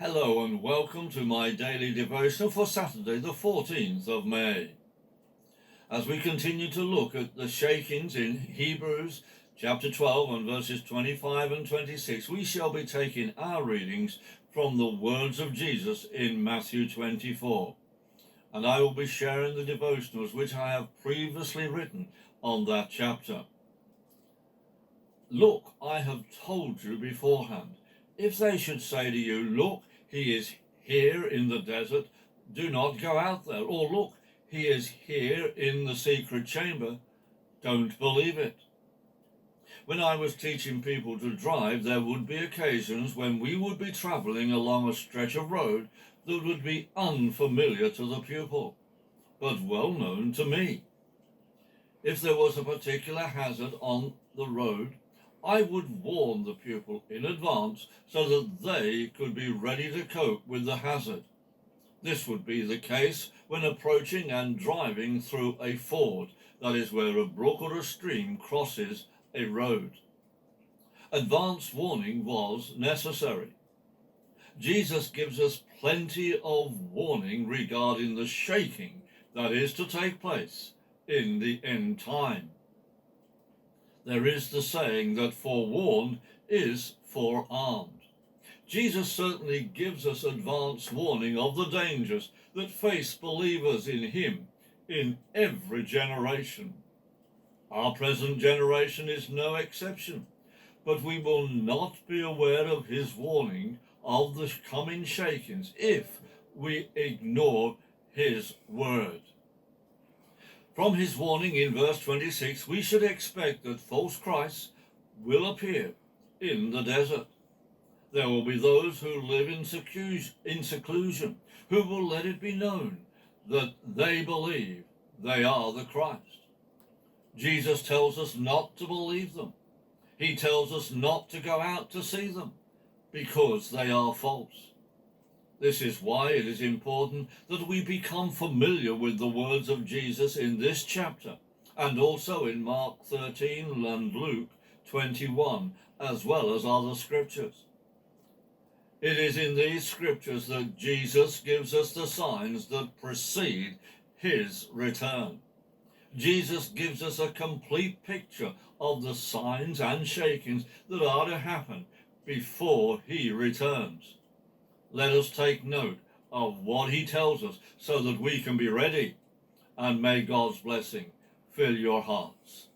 Hello and welcome to my daily devotional for Saturday the 14th of May. As we continue to look at the shakings in Hebrews chapter 12 and verses 25 and 26, we shall be taking our readings from the words of Jesus in Matthew 24. And I will be sharing the devotionals which I have previously written on that chapter. Look, I have told you beforehand. If they should say to you, look, he is here in the desert, do not go out there. Or look, he is here in the secret chamber, don't believe it. When I was teaching people to drive, there would be occasions when we would be traveling along a stretch of road that would be unfamiliar to the pupil, but well known to me. If there was a particular hazard on the road, I would warn the pupil in advance so that they could be ready to cope with the hazard. This would be the case when approaching and driving through a ford, that is where a brook or a stream crosses a road. Advance warning was necessary. Jesus gives us plenty of warning regarding the shaking that is to take place in the end time. There is the saying that forewarned is forearmed. Jesus certainly gives us advance warning of the dangers that face believers in him in every generation. Our present generation is no exception, but we will not be aware of his warning of the coming shakings if we ignore his word. From his warning in verse 26, we should expect that false Christs will appear in the desert. There will be those who live in seclusion, who will let it be known that they believe they are the Christ. Jesus tells us not to believe them. He tells us not to go out to see them because they are false. This is why it is important that we become familiar with the words of Jesus in this chapter, and also in Mark 13 and Luke 21, as well as other scriptures. It is in these scriptures that Jesus gives us the signs that precede his return. Jesus gives us a complete picture of the signs and shakings that are to happen before he returns. Let us take note of what he tells us so that we can be ready, and may God's blessing fill your hearts.